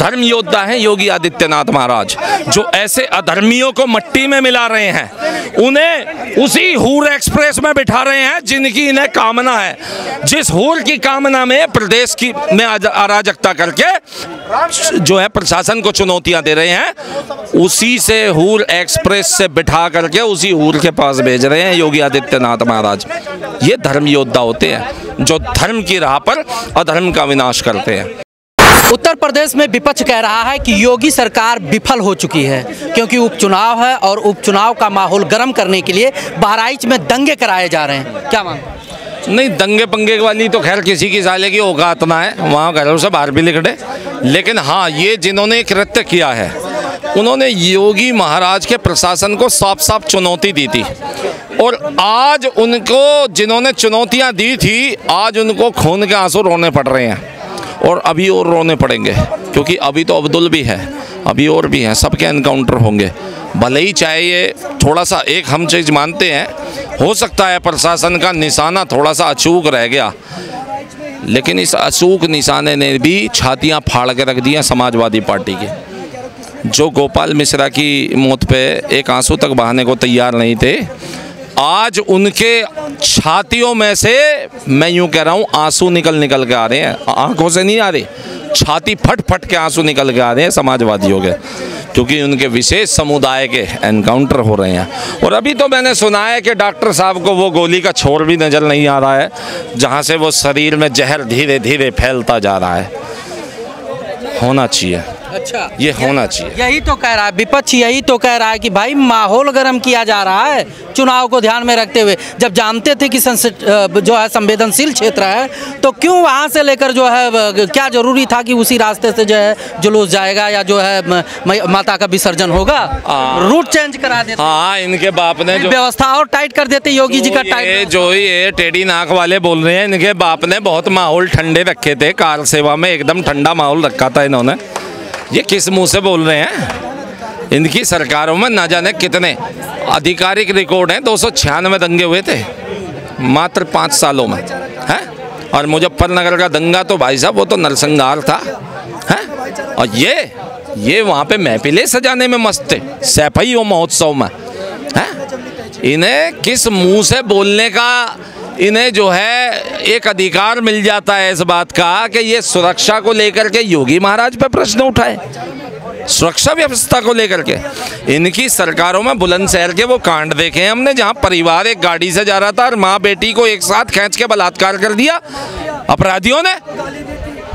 धर्म योद्धा हैं योगी आदित्यनाथ महाराज, जो ऐसे अधर्मियों को मट्टी में मिला रहे हैं, उन्हें उसी हूर एक्सप्रेस में बिठा रहे हैं जिनकी इन्हें कामना है। जिस हूर की कामना में प्रदेश की में अराजकता करके जो है प्रशासन को चुनौतियां दे रहे हैं, उसी से हूर एक्सप्रेस से बिठा करके उसी हूर के पास भेज रहे हैं योगी आदित्यनाथ महाराज। ये धर्म योद्धा होते हैं जो धर्म की राह पर अधर्म का विनाश करते हैं। उत्तर प्रदेश में विपक्ष कह रहा है कि योगी सरकार विफल हो चुकी है, क्योंकि उपचुनाव है और उपचुनाव का माहौल गर्म करने के लिए बहराइच में दंगे कराए जा रहे हैं। क्या मांग? नहीं, दंगे पंगे वाली तो खैर किसी की साले की औकात ना है, वहाँ घरों से बाहर भी निकले। लेकिन हाँ, ये जिन्होंने कृत्य किया है उन्होंने योगी महाराज के प्रशासन को साफ साफ चुनौती दी थी, और आज उनको जिन्होंने चुनौतियाँ दी थी आज उनको खून के आंसू रोने पड़ रहे हैं, और अभी और रोने पड़ेंगे, क्योंकि अभी तो अब्दुल भी है, अभी और भी हैं, सबके एनकाउंटर होंगे। भले ही चाहे ये थोड़ा सा, एक हम चीज़ मानते हैं, हो सकता है प्रशासन का निशाना थोड़ा सा अचूक रह गया, लेकिन इस अचूक निशाने ने भी छातियां फाड़ के रख दी हैं समाजवादी पार्टी की, जो गोपाल मिश्रा की मौत पे एक आंसू तक बहाने को तैयार नहीं थे। आज उनके छातियों में से मैं यूं कह रहा हूं आंसू निकल के आ रहे हैं, आंखों से नहीं आ रहे, छाती फट फट के आंसू निकल के आ रहे हैं समाजवादियों के, क्योंकि उनके विशेष समुदाय के एनकाउंटर हो रहे हैं। और अभी तो मैंने सुना है कि डॉक्टर साहब को वो गोली का छोर भी नज़र नहीं आ रहा है, जहां से वो शरीर में जहर धीरे धीरे फैलता जा रहा है। होना चाहिए, अच्छा, ये होना चाहिए। यही तो कह रहा है विपक्ष, यही तो कह रहा है कि भाई माहौल गर्म किया जा रहा है चुनाव को ध्यान में रखते हुए। जब जानते थे कि जो है संवेदनशील क्षेत्र है, तो क्यों वहाँ से लेकर जो है, क्या जरूरी था कि उसी रास्ते से जो है जुलूस जाएगा या जो है माता का विसर्जन होगा? रूट चेंज करा देते। हाँ, इनके बाप ने जो व्यवस्था और टाइट कर देते योगी जी का टाइट। जो ये टेढ़ी नाक वाले बोल रहे हैं, इनके बाप ने बहुत माहौल ठंडे रखे थे, कार सेवा में एकदम ठंडा माहौल रखा था इन्होंने। ये किस मुंह से बोल रहे हैं? इनकी सरकारों में ना जाने कितने आधिकारिक रिकॉर्ड हैं, 296 दंगे हुए थे मात्र 5 सालों में, हैं? और मुजफ्फरनगर का दंगा तो भाई साहब वो तो नरसंहार था, हैं? और ये वहाँ पे महफिलें सजाने में मस्त थे, सैफई वो महोत्सव में, हैं? इन्हें किस मुंह से बोलने का इन्हें जो है एक अधिकार मिल जाता है इस बात का कि ये सुरक्षा को लेकर के योगी महाराज पे प्रश्न उठाए, सुरक्षा व्यवस्था को लेकर के। इनकी सरकारों में बुलंदशहर के वो कांड देखे हैं हमने, जहां परिवार एक गाड़ी से जा रहा था और माँ बेटी को एक साथ खींच के बलात्कार कर दिया अपराधियों ने।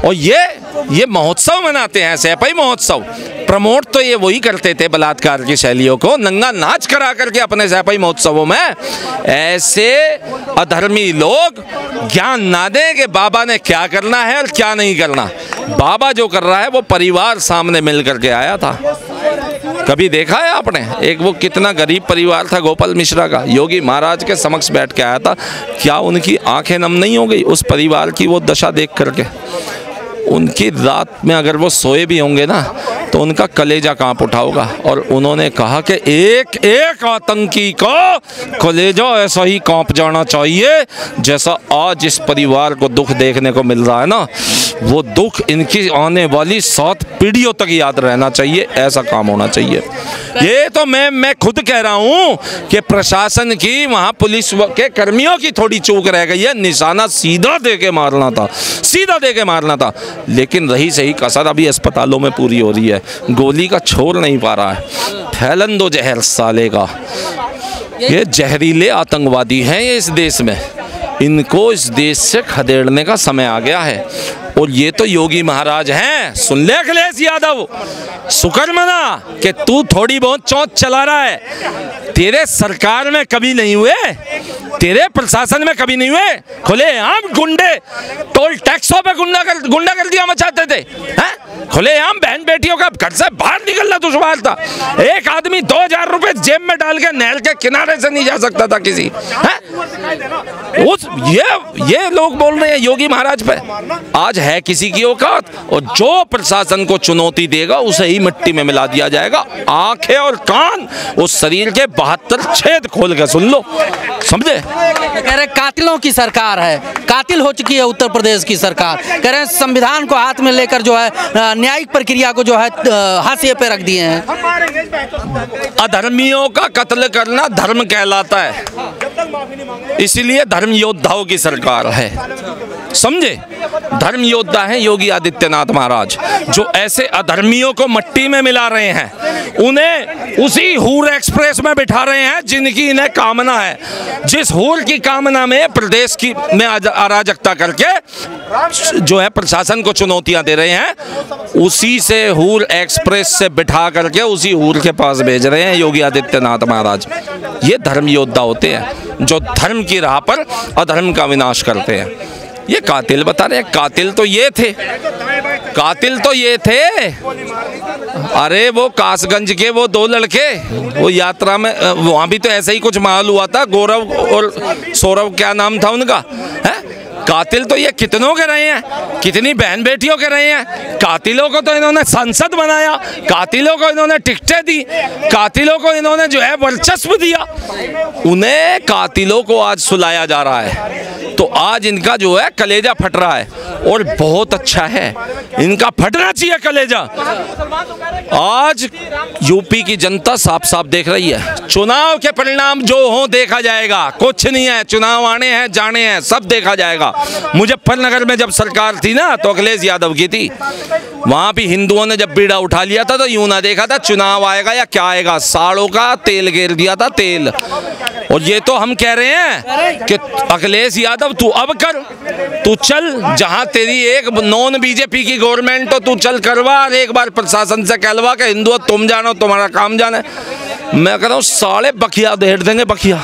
और ये महोत्सव मनाते हैं, सैफई महोत्सव प्रमोट तो ये वही करते थे बलात्कार की शैलियों को, नंगा नाच करा करके अपने सैफई महोत्सवों में। ऐसे अधर्मी लोग ज्ञान ना दें कि बाबा ने क्या करना है और क्या नहीं करना। बाबा जो कर रहा है वो परिवार सामने मिल करके आया था। कभी देखा है आपने? एक वो कितना गरीब परिवार था गोपाल मिश्रा का, योगी महाराज के समक्ष बैठ के आया था। क्या उनकी आंखें नम नहीं हो गई उस परिवार की वो दशा देख करके? उनकी रात में अगर वो सोए भी होंगे ना तो उनका कलेजा कांप उठा होगा। और उन्होंने कहा कि एक एक आतंकी का कलेजा ऐसा ही कांप जाना चाहिए जैसा आज इस परिवार को दुख देखने को मिल रहा है ना, वो दुख इनकी आने वाली 7 पीढ़ियों तक याद रहना चाहिए, ऐसा काम होना चाहिए। ये तो मैं खुद कह रहा हूँ कि प्रशासन की, वहाँ पुलिस के कर्मियों की थोड़ी चूक रह गई है, निशाना सीधा दे के मारना था, सीधा दे के मारना था। लेकिन रही सही कसर अभी अस्पतालों में पूरी हो रही है, गोली का छोड़ नहीं पा रहा है। फैलन दो जहर साले का, ये जहरीले आतंकवादी हैं ये इस देश में, इनको इस देश से खदेड़ने का समय आ गया है। और ये तो योगी महाराज हैं। सुन ले अखिलेश यादव, शुक्र मना कि तू थोड़ी बहुत चौंच चला रहा है। तेरे सरकार में कभी नहीं हुए, तेरे प्रशासन में कभी नहीं हुए खुलेआम गुंडे टोल टैक्सों पे गुंडागर्दियां मचाते थे, हैं? खुलेआम बहन बेटियों का घर से बाहर निकलना दुश्वार था। एक आदमी 2000 रुपए जेब में डाल के नहर के किनारे से नहीं जा सकता था किसी, हैं? ये लोग बोल रहे हैं योगी महाराज पे। आज है किसी की औकात, और जो प्रशासन को चुनौती देगा उसे ही मिट्टी में मिला दिया जाएगा। आंखें और कान उस शरीर के 72 छेद खोल के सुन लो, समझे। कह रहे कातिलों की सरकार है, कातिल हो चुकी है उत्तर प्रदेश की सरकार। कह रहे हैं संविधान को हाथ में लेकर जो है न्यायिक प्रक्रिया को जो है हाशिए पे रख दिए हैं। अधर्मियों का कत्ल करना धर्म कहलाता है, इसलिए धर्म योद्धाओं की सरकार है, समझे। धर्म योद्धा हैं योगी आदित्यनाथ महाराज, जो ऐसे अधर्मियों को मट्टी में मिला रहे हैं, उन्हें उसी हूर एक्सप्रेस में बिठा रहे हैं जिनकी इन्हें कामना है। जिस हूर की कामना में प्रदेश की में अराजकता करके जो है प्रशासन को चुनौतियां दे रहे हैं, उसी से हूर एक्सप्रेस से बिठा करके उसी हूर के पास भेज रहे हैं योगी आदित्यनाथ महाराज। ये धर्म योद्धा होते हैं जो धर्म की राह पर अधर्म का विनाश करते हैं। ये कातिल बता रहे हैं, कातिल तो ये थे, कातिल तो ये थे। अरे वो कासगंज के वो 2 लड़के, वो यात्रा में वहाँ भी तो ऐसा ही कुछ माहौल हुआ था। गौरव और सौरव, क्या नाम था उनका, है? कातिल तो ये कितनों के रहे हैं, कितनी बहन बेटियों के रहे हैं। कातिलों को तो इन्होंने सांसद बनाया, कातिलों को इन्होंने टिकटें दी, कातिलों को इन्होंने जो है वर्चस्व दिया। उन्हें कातिलों को आज सुलाया जा रहा है, तो आज इनका जो है कलेजा फट रहा है, और बहुत अच्छा है, इनका फटना चाहिए कलेजा। आज यूपी की जनता साफ साफ देख रही है, चुनाव के परिणाम जो हो देखा जाएगा, कुछ नहीं है, चुनाव आने हैं जाने हैं, सब देखा जाएगा। मुजफ्फरनगर में जब सरकार थी ना, तो अखिलेश यादव की थी, वहां भी हिंदुओं ने जब बीड़ा उठा लिया था तो यूं ना देखा था चुनाव आएगा या क्या आएगा, साड़ों का तेल घेर दिया था, तेल। और ये तो हम कह रहे हैं कि अखिलेश यादव तू अब कर, तू चल, जहां तेरी एक नॉन बीजेपी की गवर्नमेंट हो, तू चल करवा, और एक बार प्रशासन से कहलवा के हिंदुओं तुम जानो, तुम्हारा काम जाने। मैं कह रहा हूँ साले बखिया देड़ देंगे, बखिया।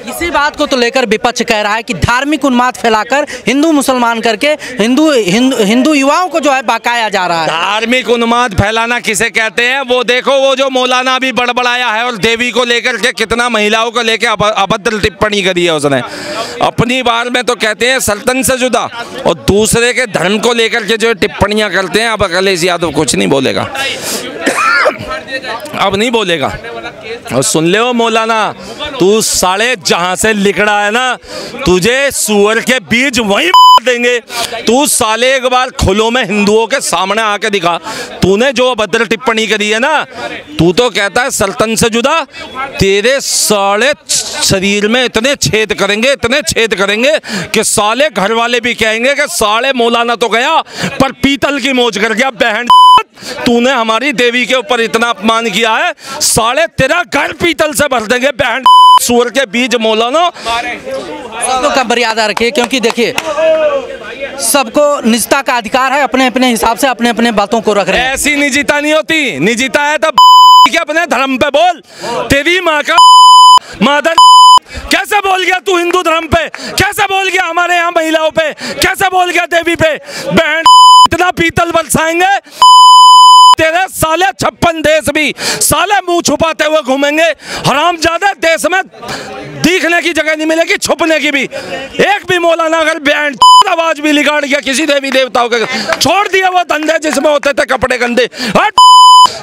इसी बात को तो लेकर विपक्ष कह रहा है कि धार्मिक उन्माद फैलाकर हिंदू मुसलमान करके हिंदू युवाओं को जो है बहकाया जा रहा है। धार्मिक उन्माद फैलाना किसे कहते हैं? वो देखो, वो जो मौलाना भी बड़बड़ाया है और देवी को लेकर के कितना महिलाओं को लेकर अभद्र टिप्पणी करी है उसने अपनी बार में, तो कहते हैं सल्तन से जुदा, और दूसरे के धर्म को लेकर के जो टिप्पणियां करते हैं। अब अखिलेश यादव कुछ नहीं बोलेगा, अब नहीं बोलेगा। और सुन ले वो मौलाना, तू साले जहां से लिखड़ा है ना, तुझे सुअर के बीज वहीं देंगे। तू साले एक बार खुलो में हिंदुओं के सामने आके दिखा, तूने जो अभद्र टिप्पणी करी है ना, तू तो कहता है सल्तन से जुदा, तेरे साले शरीर में इतने छेद करेंगे, इतने छेद करेंगे कि साले घर वाले भी कहेंगे कि साले मौलाना तो गया पर पीतल की मौज कर गया। बहन, तूने हमारी देवी के ऊपर इतना अपमान किया है, साले तेरा घर पीतल से भर देंगे। बहन सूअर के बीज मौलाना, सबको का मर्यादा रखिए, क्योंकि देखिए सबको निजता का अधिकार है, अपने अपने हिसाब से अपने अपने बातों को रख रहे हैं। ऐसी निजता नहीं होती, निजता है तो अपने धर्म पे बोल। तेरी माँ का मादर, कैसे बोल गया तू हिंदू धर्म पे? कैसे बोल गया हमारे यहाँ महिलाओं पे? कैसे बोल गया देवी पे? बहन इतना पीतल बरसाएंगे तेरे साले 56 देश भी साले मुंह छुपाते हुए घूमेंगे। हरामजादे, देश में दिखने की जगह नहीं मिलेगी, छुपने की भी। एक भी मौलाना अगर बैंड आवाज भी लिगाड़ गया किसी देवी देवताओं के, छोड़ दिए वो धंधे जिसमें होते थे कपड़े गंदे,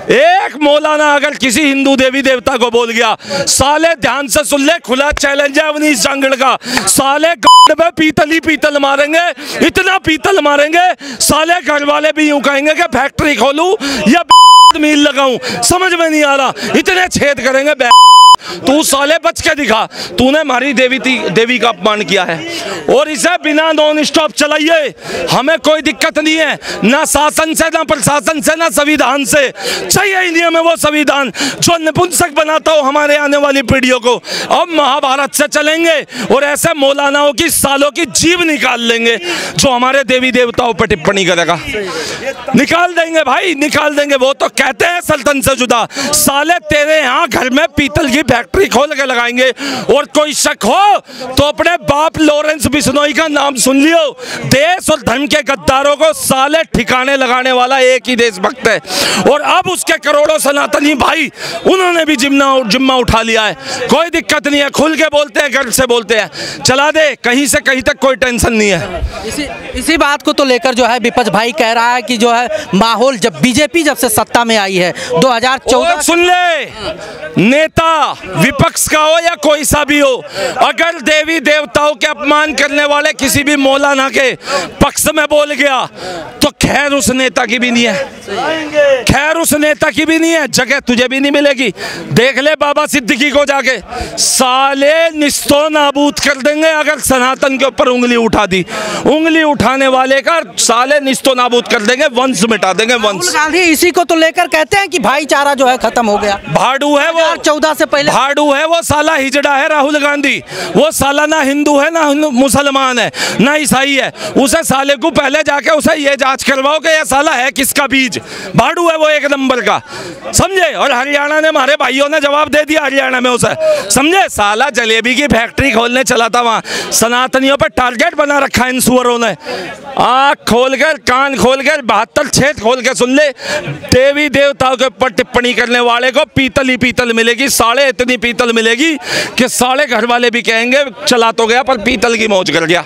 एक मौलाना अगर किसी हिंदू देवी देवता को बोल गया, साले ध्यान से सुन ले, खुला चैलेंज है अवनीश जांगड़ का, साले में पीतल ही पीतल मारेंगे, इतना पीतल मारेंगे साले घर वाले भी यूं कहेंगे कि फैक्ट्री खोलूं या मील लगाऊं, समझ में नहीं आ रहा, इतने छेद करेंगे। तू साले बच के दिखा, तूने हमारी देवी का अपमान किया है, और इसे बिना नॉन स्टॉप चलाइए, हमें कोई दिक्कत नहीं है, ना शासन से, ना प्रशासन से, ना संविधान से। चाहिए ही नहीं हमें वो संविधान जो नपुंसक बनाता हो हमारे आने वाली पीढ़ियों को। अब महाभारत से चलेंगे और ऐसे मौलानाओं की सालों की जीव निकाल लेंगे जो हमारे देवी देवताओं पर टिप्पणी करेगा। निकाल देंगे भाई, निकाल देंगे। वो तो कहते हैं सल्तन से जुदा, साले तेरे यहाँ घर में पीतल की फैक्ट्री खोल के लगाएंगे। और कोई शक हो तो अपने बाप लॉरेंस बिश्नोई का नाम सुन लियो। देश और धर्म के गद्दारों को साले ठिकाने लगाने वाला एक ही देशभक्त है। और अब उसके करोड़ों सनातनी भाई, उन्होंने भी जिम्मा उठा लिया है। कोई दिक्कत नहीं है, खुल के बोलते हैं, गर्व से बोलते हैं, चला दे, कहीं से कहीं तक कोई टेंशन नहीं है। इसी बात को तो लेकर जो है विपक्ष भाई कह रहा है कि जो है माहौल जब बीजेपी जब से सत्ता में आई है 2014। सुन ले, नेता विपक्ष का हो या कोई सा भी हो, अगर देवी देवताओं के अपमान करने वाले किसी भी मौलाना के पक्ष में बोल गया तो खैर उस नेता की भी नहीं है, खैर उस नेता की भी नहीं है, जगह तुझे भी नहीं मिलेगी। देख ले बाबा सिद्दीकी को जाके, साले निस्तो नाबूद कर देंगे अगर सनातन के ऊपर उंगली उठा दी। उंगली उठाने वाले का साले निस्तो नाबूद कर देंगे, वंश मिटा देंगे, वंश। गांधी इसी को तो लेकर कहते हैं कि भाईचारा जो है खत्म हो गया। भाड़ू है वो, 2014 से पहले भाड़ू है वो, साला हिजड़ा है राहुल गांधी। वो साला ना हिंदू है, ना मुसलमान है, ना ईसाई है। उसे साले को पहले जाके उसे ये जांच करवाओ कि ये साला है किसका बीज। भाड़ू है वो एक नंबर का, समझे। और हरियाणा ने, हमारे भाइयों ने जवाब दे दिया हरियाणा में उसे, समझे। साला जलेबी की फैक्ट्री खोलने चला था वहाँ, सनातनियों पर टारगेट बना रखा है इन सुअरों ने। आँख खोलकर, कान खोलकर, 72 छेद खोल के सुन ले, देवी देवताओं के ऊपर टिप्पणी करने वाले को पीतल ही पीतल मिलेगी, साढ़े इतनी पीतल मिलेगी कि साढ़े घर वाले भी कहेंगे चला तो गया पर पीतल की मौज कर गया।